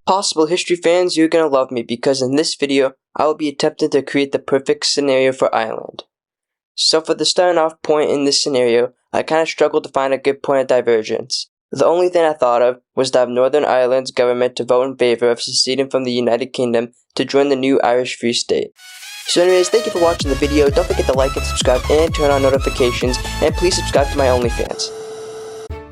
Possible history fans, you're gonna love me because in this video, I will be attempting to create the perfect scenario for Ireland. So for the starting off point in this scenario, I kinda struggled to find a good point of divergence. The only thing I thought of was to have Northern Ireland's government to vote in favor of seceding from the United Kingdom to join the new Irish Free State. So anyways, thank you for watching the video, don't forget to like and subscribe and turn on notifications, and please subscribe to my OnlyFans.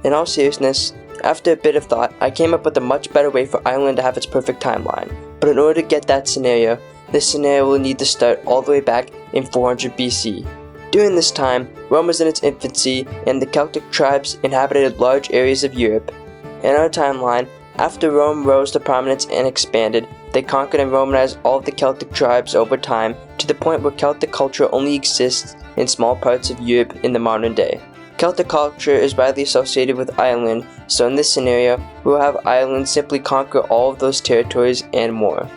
In all seriousness, after a bit of thought, I came up with a much better way for Ireland to have its perfect timeline. But in order to get that scenario, this scenario will need to start all the way back in 400 BC. During this time, Rome was in its infancy, and the Celtic tribes inhabited large areas of Europe. In our timeline, after Rome rose to prominence and expanded, they conquered and Romanized all of the Celtic tribes over time to the point where Celtic culture only exists in small parts of Europe in the modern day. Celtic culture is widely associated with Ireland, so in this scenario, we will have Ireland simply conquer all of those territories and more.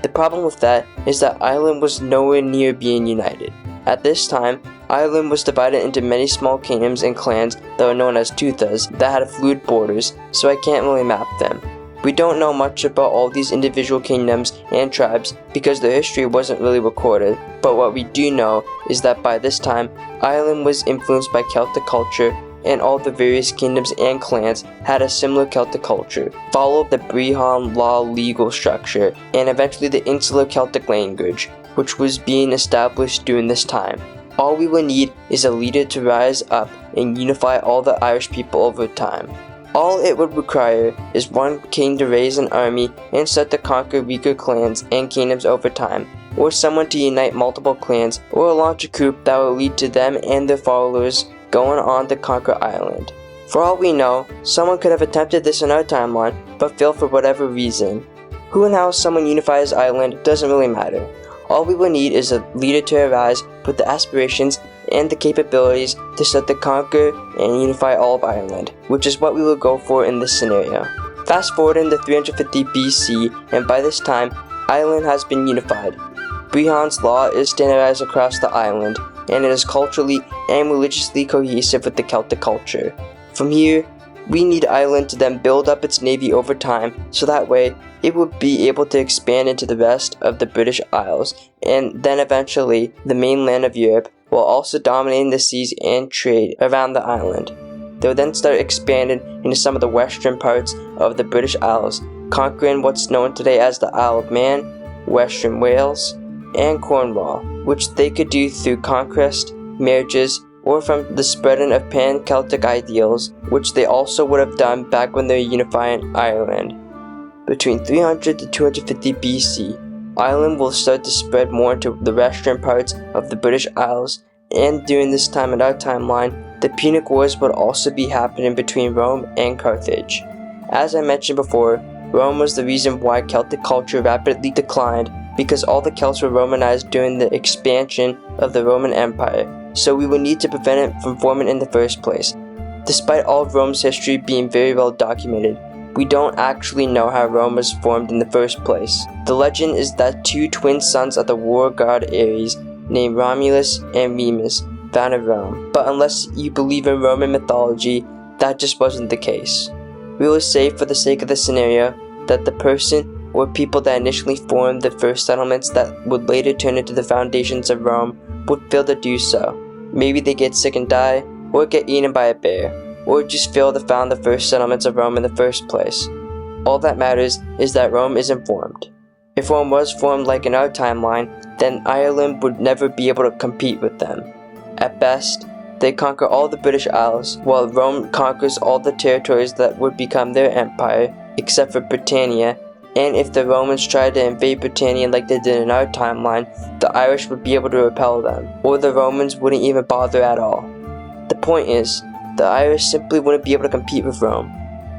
The problem with that is that Ireland was nowhere near being united. At this time, Ireland was divided into many small kingdoms and clans that were known as tuathas that had fluid borders, so I can't really map them. We don't know much about all these individual kingdoms and tribes because their history wasn't really recorded, but what we do know is that by this time, Ireland was influenced by Celtic culture, and all the various kingdoms and clans had a similar Celtic culture, followed the Brehon law legal structure, and eventually the insular Celtic language, which was being established during this time. All we will need is a leader to rise up and unify all the Irish people over time. All it would require is one king to raise an army and start to conquer weaker clans and kingdoms over time, or someone to unite multiple clans, or launch a coup that will lead to them and their followers going on to conquer Ireland. For all we know, someone could have attempted this in our timeline, but failed for whatever reason. Who and how someone unifies Ireland doesn't really matter. All we will need is a leader to arise with the aspirations and the capabilities to start to conquer and unify all of Ireland, which is what we will go for in this scenario. Fast forward into 350 BC, and by this time, Ireland has been unified. Brehon's law is standardized across the island, and it is culturally and religiously cohesive with the Celtic culture. From here, we need Ireland to then build up its navy over time, so that way it would be able to expand into the rest of the British Isles, and then eventually the mainland of Europe, while also dominating the seas and trade around the island. They would then start expanding into some of the western parts of the British Isles, conquering what's known today as the Isle of Man, Western Wales, and Cornwall, which they could do through conquest, marriages, or from the spreading of pan-Celtic ideals, which they also would have done back when they were unifying Ireland. Between 300 to 250 BC, Ireland will start to spread more into the western parts of the British Isles, and during this time in our timeline, the Punic Wars would also be happening between Rome and Carthage. As I mentioned before, Rome was the reason why Celtic culture rapidly declined because all the Celts were Romanized during the expansion of the Roman Empire, so we would need to prevent it from forming in the first place. Despite all of Rome's history being very well documented, we don't actually know how Rome was formed in the first place. The legend is that two twin sons of the war god Ares, named Romulus and Remus, founded Rome, but unless you believe in Roman mythology, that just wasn't the case. We will say, for the sake of the scenario, that the person or people that initially formed the first settlements that would later turn into the foundations of Rome would fail to do so. Maybe they get sick and die, or get eaten by a bear, or just fail to found the first settlements of Rome in the first place. All that matters is that Rome isn't formed. If Rome was formed like in our timeline, then Ireland would never be able to compete with them. At best, they conquer all the British Isles, while Rome conquers all the territories that would become their empire, except for Britannia, and if the Romans tried to invade Britannia like they did in our timeline, the Irish would be able to repel them, or the Romans wouldn't even bother at all. The point is, the Irish simply wouldn't be able to compete with Rome.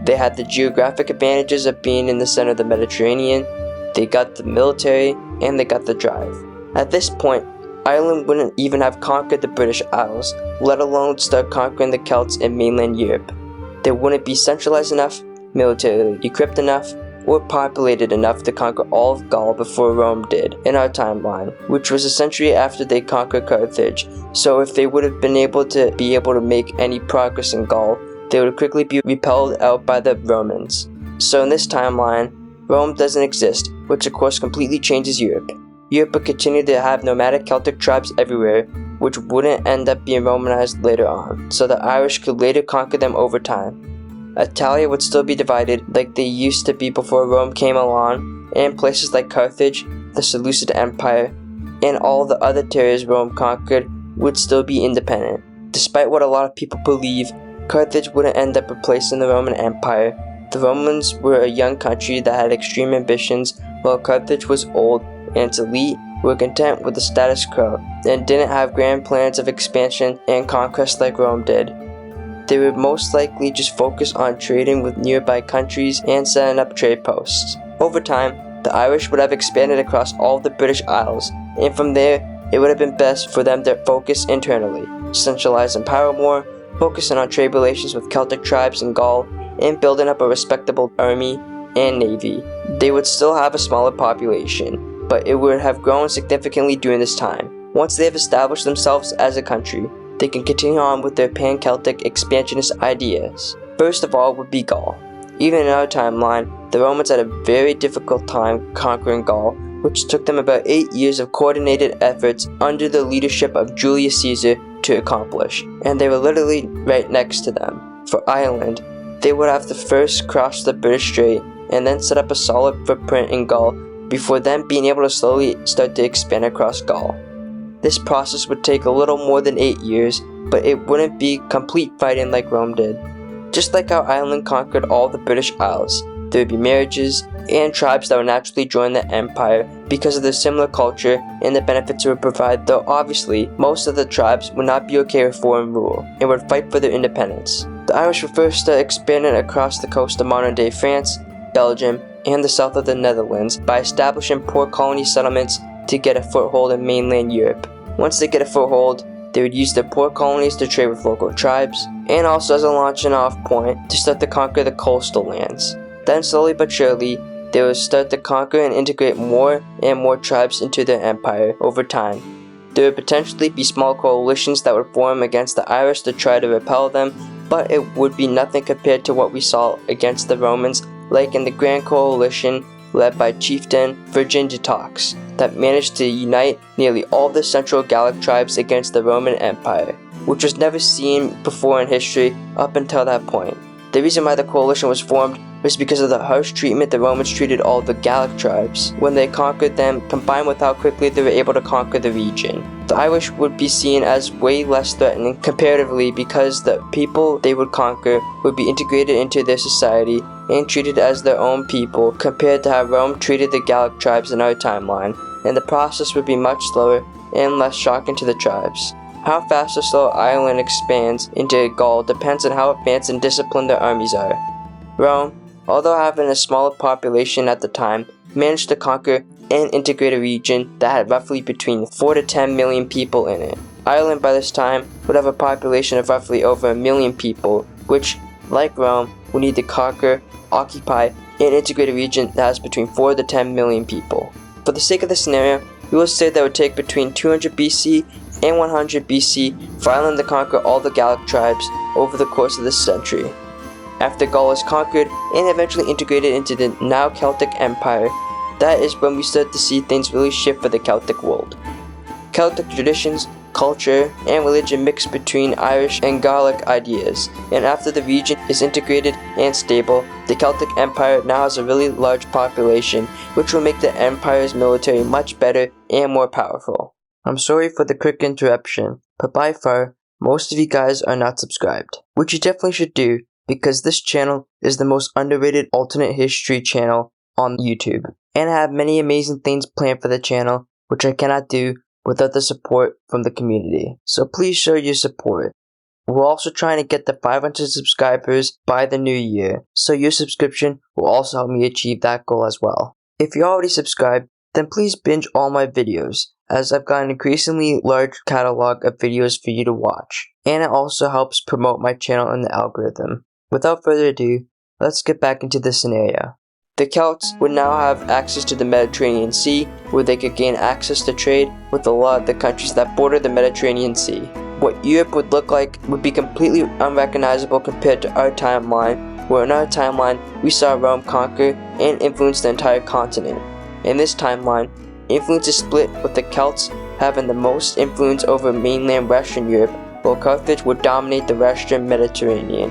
They had the geographic advantages of being in the center of the Mediterranean, they got the military, and they got the drive. At this point, Ireland wouldn't even have conquered the British Isles, let alone start conquering the Celts in mainland Europe. They wouldn't be centralized enough, militarily equipped enough, or populated enough to conquer all of Gaul before Rome did in our timeline, which was a century after they conquered Carthage. So if they would have been able to make any progress in Gaul, they would quickly be repelled out by the Romans. So in this timeline, Rome doesn't exist, which of course completely changes Europe. Europe would continue to have nomadic Celtic tribes everywhere, which wouldn't end up being Romanized later on, so the Irish could later conquer them over time. Italia would still be divided like they used to be before Rome came along, and places like Carthage, the Seleucid Empire, and all the other territories Rome conquered would still be independent. Despite what a lot of people believe, Carthage wouldn't end up replacing the Roman Empire. The Romans were a young country that had extreme ambitions, while Carthage was old and its elite were content with the status quo and didn't have grand plans of expansion and conquest like Rome did. They would most likely just focus on trading with nearby countries and setting up trade posts. Over time, the Irish would have expanded across all the British Isles, and from there, it would have been best for them to focus internally, centralize in power more, focusing on trade relations with Celtic tribes in Gaul, and building up a respectable army and navy. They would still have a smaller population, but it would have grown significantly during this time. Once they have established themselves as a country, they can continue on with their pan-Celtic expansionist ideas. First of all would be Gaul. Even in our timeline, the Romans had a very difficult time conquering Gaul, which took them about 8 years of coordinated efforts under the leadership of Julius Caesar to accomplish, and they were literally right next to them. For Ireland, they would have to first cross the British Strait and then set up a solid footprint in Gaul before then being able to slowly start to expand across Gaul. This process would take a little more than 8 years, but it wouldn't be complete fighting like Rome did. Just like how Ireland conquered all the British Isles, there would be marriages and tribes that would naturally join the empire because of their similar culture and the benefits it would provide, though obviously most of the tribes would not be okay with foreign rule and would fight for their independence. The Irish would first start expanding across the coast of modern-day France, Belgium, and the south of the Netherlands by establishing port colony settlements to get a foothold in mainland Europe. Once they get a foothold, they would use their port colonies to trade with local tribes, and also as a launching off point to start to conquer the coastal lands. Then slowly but surely, they would start to conquer and integrate more and more tribes into their empire over time. There would potentially be small coalitions that would form against the Irish to try to repel them, but it would be nothing compared to what we saw against the Romans, like in the Grand Coalition led by chieftain Vercingetorix, that managed to unite nearly all the Central Gallic tribes against the Roman Empire, which was never seen before in history up until that point. The reason why the coalition was formed was because of the harsh treatment the Romans treated all the Gallic tribes when they conquered them, combined with how quickly they were able to conquer the region. The Irish would be seen as way less threatening comparatively because the people they would conquer would be integrated into their society and treated as their own people compared to how Rome treated the Gallic tribes in our timeline, and the process would be much slower and less shocking to the tribes. How fast or slow Ireland expands into Gaul depends on how advanced and disciplined their armies are. Rome, although having a smaller population at the time, managed to conquer and integrate a region that had roughly between 4 to 10 million people in it. Ireland by this time would have a population of roughly over 1 million people, which, like Rome, would need to conquer, occupy, and integrate a region that has between 4 to 10 million people. For the sake of this scenario, we will say that it would take between 200 BC and 100 BC for Ireland to conquer all the Gallic tribes over the course of this century. After Gaul is conquered and eventually integrated into the now Celtic Empire, that is when we start to see things really shift for the Celtic world. Celtic traditions, culture, and religion mix between Irish and Gallic ideas, and after the region is integrated and stable, the Celtic Empire now has a really large population, which will make the empire's military much better and more powerful. I'm sorry for the quick interruption, but by far, most of you guys are not subscribed, which you definitely should do, because this channel is the most underrated alternate history channel on YouTube, and I have many amazing things planned for the channel, which I cannot do without the support from the community. So please show your support. We're also trying to get to 500 subscribers by the new year, so your subscription will also help me achieve that goal as well. If you're already subscribed, then please binge all my videos, as I've got an increasingly large catalog of videos for you to watch, and it also helps promote my channel in the algorithm. Without further ado, let's get back into the scenario. The Celts would now have access to the Mediterranean Sea, where they could gain access to trade with a lot of the countries that border the Mediterranean Sea. What Europe would look like would be completely unrecognizable compared to our timeline, where in our timeline we saw Rome conquer and influence the entire continent. In this timeline, influence is split, with the Celts having the most influence over mainland Western Europe, while Carthage would dominate the Western Mediterranean.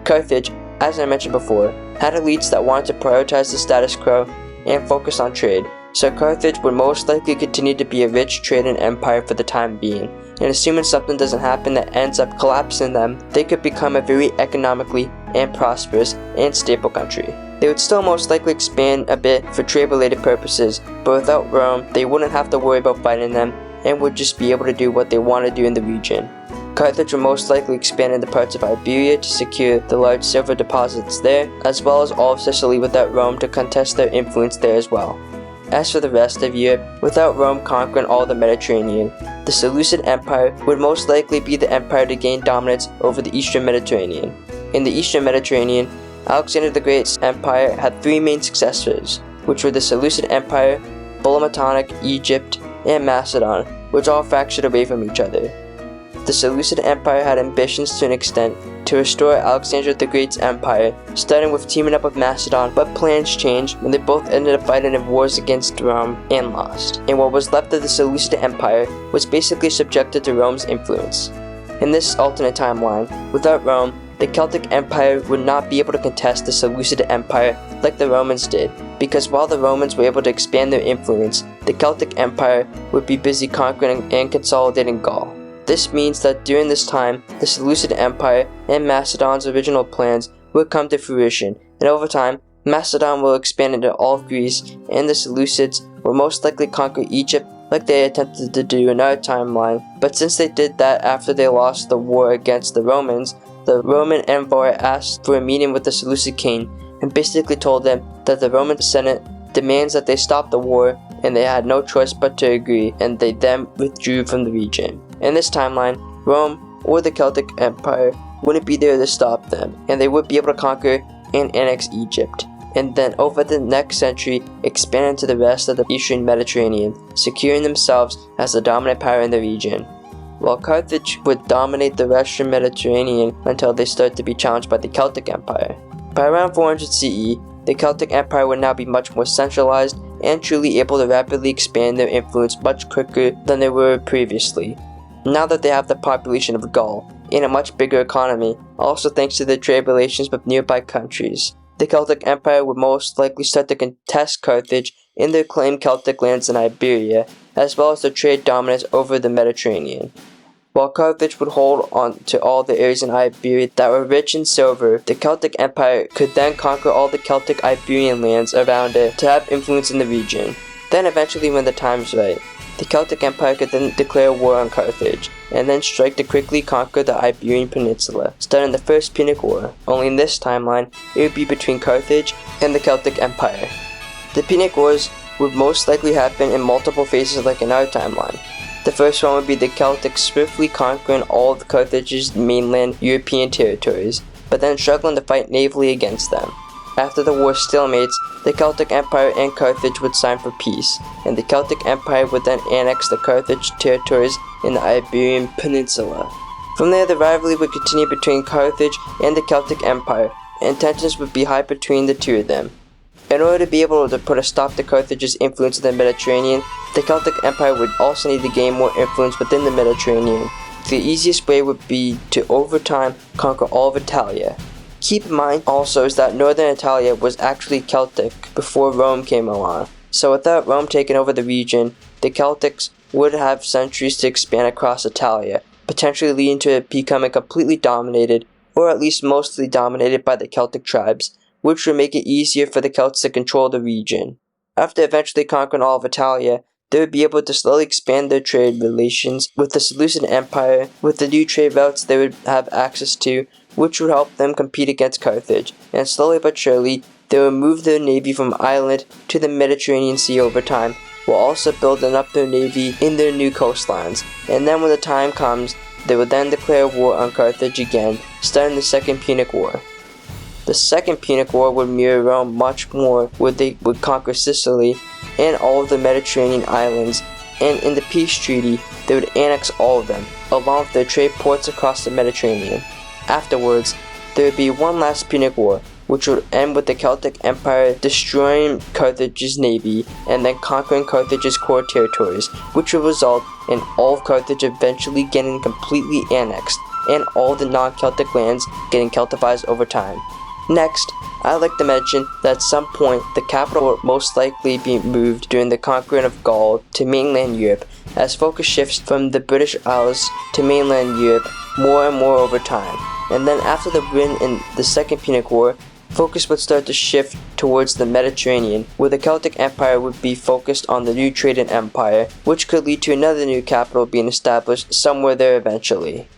Carthage, as I mentioned before, had elites that wanted to prioritize the status quo and focus on trade, so Carthage would most likely continue to be a rich trading empire for the time being, and assuming something doesn't happen that ends up collapsing them, they could become a very economically and prosperous and stable country. They would still most likely expand a bit for trade-related purposes, but without Rome, they wouldn't have to worry about fighting them and would just be able to do what they want to do in the region. Carthage would most likely expand into parts of Iberia to secure the large silver deposits there, as well as all of Sicily without Rome to contest their influence there as well. As for the rest of Europe, without Rome conquering all the Mediterranean, the Seleucid Empire would most likely be the empire to gain dominance over the Eastern Mediterranean. In the Eastern Mediterranean, Alexander the Great's empire had three main successors, which were the Seleucid Empire, Bolematonic, Egypt, and Macedon, which all fractured away from each other. The Seleucid Empire had ambitions to an extent to restore Alexander the Great's empire, starting with teaming up with Macedon, but plans changed when they both ended up fighting in wars against Rome and lost, and what was left of the Seleucid Empire was basically subjected to Rome's influence. In this alternate timeline, without Rome, the Celtic Empire would not be able to contest the Seleucid Empire like the Romans did, because while the Romans were able to expand their influence, the Celtic Empire would be busy conquering and consolidating Gaul. This means that during this time, the Seleucid Empire and Macedon's original plans would come to fruition, and over time, Macedon will expand into all of Greece, and the Seleucids will most likely conquer Egypt like they attempted to do in our timeline. But since they did that after they lost the war against the Romans, the Roman envoy asked for a meeting with the Seleucid king and basically told them that the Roman Senate demands that they stop the war, and they had no choice but to agree, and they then withdrew from the region. In this timeline, Rome or the Celtic Empire wouldn't be there to stop them, and they would be able to conquer and annex Egypt, and then over the next century expand into the rest of the Eastern Mediterranean, securing themselves as the dominant power in the region. While Carthage would dominate the Western Mediterranean until they start to be challenged by the Celtic Empire. By around 400 CE, the Celtic Empire would now be much more centralized and truly able to rapidly expand their influence much quicker than they were previously. Now that they have the population of Gaul and a much bigger economy, also thanks to their trade relations with nearby countries, the Celtic Empire would most likely start to contest Carthage in their claimed Celtic lands in Iberia, as well as their trade dominance over the Mediterranean. While Carthage would hold on to all the areas in Iberia that were rich in silver, the Celtic Empire could then conquer all the Celtic Iberian lands around it to have influence in the region. Then eventually, when the time's right, the Celtic Empire could then declare war on Carthage, and then strike to quickly conquer the Iberian Peninsula, starting the First Punic War. Only in this timeline, it would be between Carthage and the Celtic Empire. The Punic Wars would most likely happen in multiple phases like in our timeline. The first one would be the Celtics swiftly conquering all of Carthage's mainland European territories, but then struggling to fight navally against them. After the war stalemates, the Celtic Empire and Carthage would sign for peace, and the Celtic Empire would then annex the Carthage territories in the Iberian Peninsula. From there, the rivalry would continue between Carthage and the Celtic Empire, and tensions would be high between the two of them. In order to be able to put a stop to Carthage's influence in the Mediterranean, the Celtic Empire would also need to gain more influence within the Mediterranean. The easiest way would be to, over time, conquer all of Italia. Keep in mind also is that northern Italia was actually Celtic before Rome came along, so without Rome taking over the region, the Celtics would have centuries to expand across Italia, potentially leading to it becoming completely dominated, or at least mostly dominated by the Celtic tribes, which would make it easier for the Celts to control the region. After eventually conquering all of Italia, they would be able to slowly expand their trade relations with the Seleucid Empire, with the new trade routes they would have access to, which would help them compete against Carthage, and slowly but surely, they would move their navy from Ireland to the Mediterranean Sea over time, while also building up their navy in their new coastlines, and then when the time comes, they would then declare war on Carthage again, starting the Second Punic War. The Second Punic War would mirror Rome much more, where they would conquer Sicily and all of the Mediterranean islands, and in the peace treaty, they would annex all of them, along with their trade ports across the Mediterranean. Afterwards, there would be one last Punic War, which would end with the Celtic Empire destroying Carthage's navy and then conquering Carthage's core territories, which would result in all of Carthage eventually getting completely annexed and all the non-Celtic lands getting Celtified over time. Next, I'd like to mention that at some point the capital would most likely be moved during the conquering of Gaul to mainland Europe, as focus shifts from the British Isles to mainland Europe more and more over time. And then after the win in the Second Punic War, focus would start to shift towards the Mediterranean, where the Celtic Empire would be focused on the new Trajan Empire, which could lead to another new capital being established somewhere there eventually.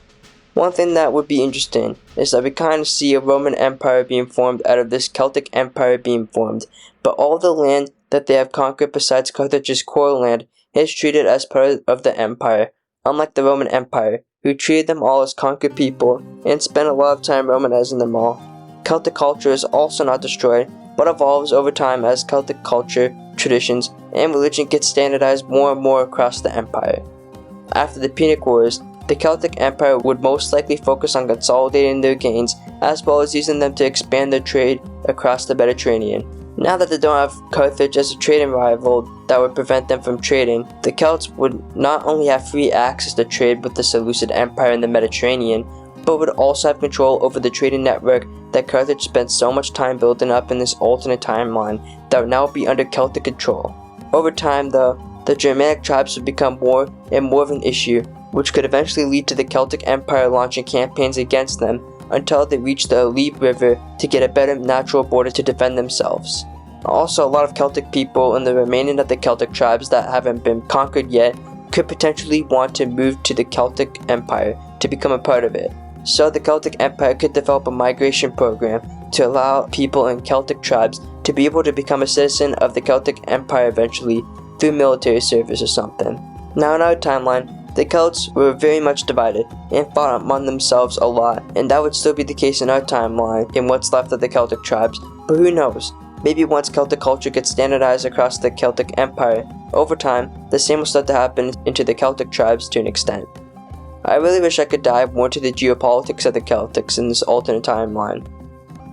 One thing that would be interesting is that we kind of see a Roman Empire being formed out of this Celtic Empire being formed, but all the land that they have conquered besides Carthage's core land is treated as part of the empire, unlike the Roman Empire, who treated them all as conquered people and spent a lot of time Romanizing them all. Celtic culture is also not destroyed, but evolves over time as Celtic culture, traditions, and religion get standardized more and more across the empire. After the Punic Wars, the Celtic Empire would most likely focus on consolidating their gains, as well as using them to expand their trade across the Mediterranean. Now that they don't have Carthage as a trading rival that would prevent them from trading, the Celts would not only have free access to trade with the Seleucid Empire in the Mediterranean, but would also have control over the trading network that Carthage spent so much time building up in this alternate timeline that would now be under Celtic control. Over time, though, the Germanic tribes would become more and more of an issue, which could eventually lead to the Celtic Empire launching campaigns against them until they reached the Elbe River to get a better natural border to defend themselves. Also, a lot of Celtic people in the remaining of the Celtic tribes that haven't been conquered yet could potentially want to move to the Celtic Empire to become a part of it. So the Celtic Empire could develop a migration program to allow people in Celtic tribes to be able to become a citizen of the Celtic Empire eventually through military service or something. Now in our timeline, the Celts were very much divided and fought among themselves a lot, and that would still be the case in our timeline in what's left of the Celtic tribes, but who knows? Maybe once Celtic culture gets standardized across the Celtic Empire, over time, the same will start to happen into the Celtic tribes to an extent. I really wish I could dive more into the geopolitics of the Celtics in this alternate timeline.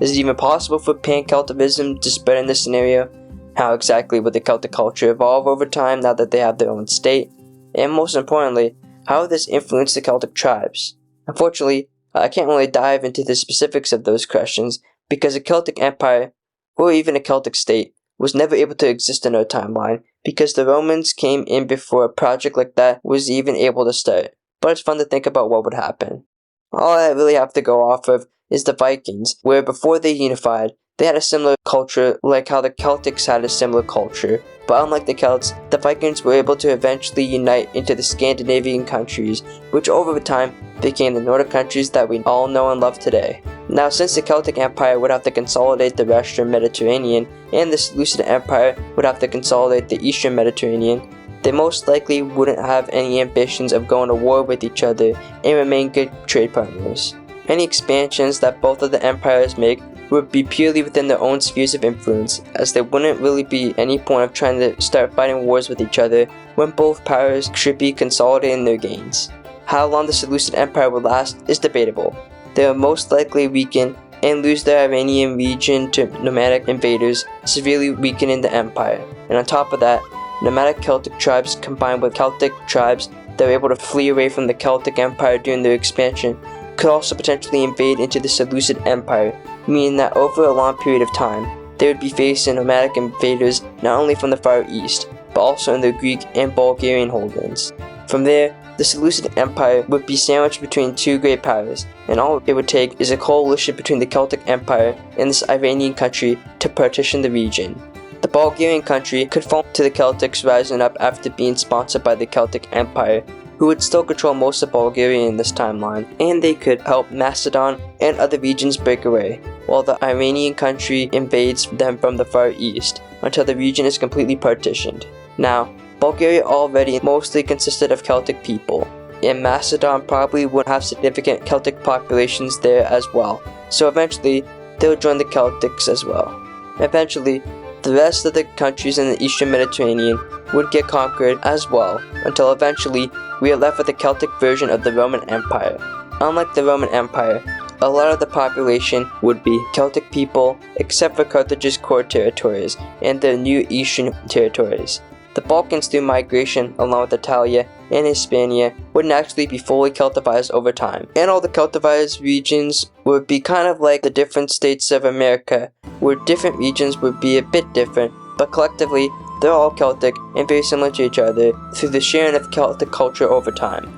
Is it even possible for pan-Celtivism to spread in this scenario? How exactly would the Celtic culture evolve over time now that they have their own state? And most importantly, how would this influence the Celtic tribes? Unfortunately, I can't really dive into the specifics of those questions because a Celtic empire, or even a Celtic state, was never able to exist in our timeline because the Romans came in before a project like that was even able to start. But it's fun to think about what would happen. All I really have to go off of is the Vikings, where before they unified, they had a similar culture like how the Celtics had a similar culture. But unlike the Celts, the Vikings were able to eventually unite into the Scandinavian countries, which over time became the Nordic countries that we all know and love today. Now, since the Celtic Empire would have to consolidate the Western Mediterranean, and the Seleucid Empire would have to consolidate the Eastern Mediterranean, they most likely wouldn't have any ambitions of going to war with each other and remain good trade partners. Any expansions that both of the empires make would be purely within their own spheres of influence, as there wouldn't really be any point of trying to start fighting wars with each other when both powers should be consolidating their gains. How long the Seleucid Empire would last is debatable. They will most likely weaken and lose the Iranian region to nomadic invaders, severely weakening the empire. And on top of that, nomadic Celtic tribes combined with Celtic tribes that were able to flee away from the Celtic Empire during their expansion could also potentially invade into the Seleucid Empire, meaning that over a long period of time, they would be facing nomadic invaders not only from the Far East, but also in their Greek and Bulgarian holdings. From there, the Seleucid Empire would be sandwiched between two great powers, and all it would take is a coalition between the Celtic Empire and this Iranian country to partition the region. The Bulgarian country could fall to the Celtics rising up after being sponsored by the Celtic Empire, who would still control most of Bulgaria in this timeline, and they could help Macedon and other regions break away, while the Iranian country invades them from the Far East, until the region is completely partitioned. Now, Bulgaria already mostly consisted of Celtic people, and Macedon probably would have significant Celtic populations there as well, so eventually they would join the Celtics as well. Eventually, the rest of the countries in the Eastern Mediterranean would get conquered as well, until eventually we are left with a Celtic version of the Roman Empire. Unlike the Roman Empire, a lot of the population would be Celtic people, except for Carthage's core territories and the new eastern territories. The Balkans through migration, along with Italia and Hispania, would naturally be fully Celtified over time. And all the Celtified regions would be kind of like the different states of America, where different regions would be a bit different, but collectively, they're all Celtic and very similar to each other through the sharing of Celtic culture over time.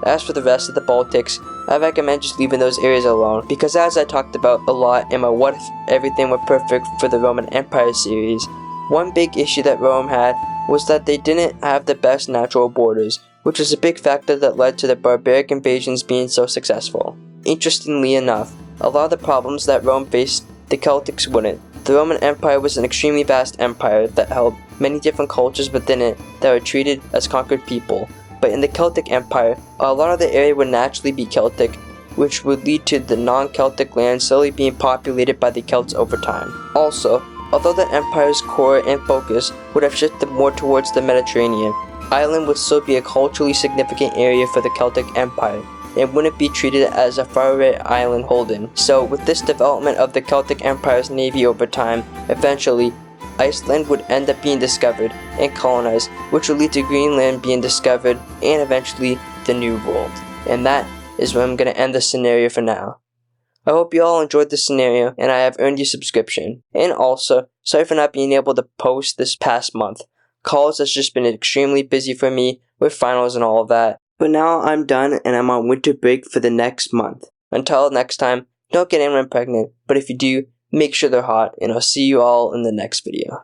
As for the rest of the Baltics, I recommend just leaving those areas alone, because as I talked about a lot in my What If Everything Were Perfect for the Roman Empire series, one big issue that Rome had was that they didn't have the best natural borders, which was a big factor that led to the barbaric invasions being so successful. Interestingly enough, a lot of the problems that Rome faced, the Celtics wouldn't. The Roman Empire was an extremely vast empire that held many different cultures within it that were treated as conquered people. But in the Celtic Empire, a lot of the area would naturally be Celtic, which would lead to the non-Celtic lands slowly being populated by the Celts over time. Also, although the empire's core and focus would have shifted more towards the Mediterranean, Ireland would still be a culturally significant area for the Celtic Empire, and wouldn't be treated as a faraway island holding. So with this development of the Celtic Empire's navy over time, eventually, Iceland would end up being discovered and colonized, which would lead to Greenland being discovered and eventually the New World. And that is where I'm going to end the scenario for now. I hope you all enjoyed this scenario and I have earned your subscription. And also, sorry for not being able to post this past month. College has just been extremely busy for me with finals and all of that. But now I'm done and I'm on winter break for the next month. Until next time, don't get anyone pregnant, but if you do, make sure they're hot, and I'll see you all in the next video.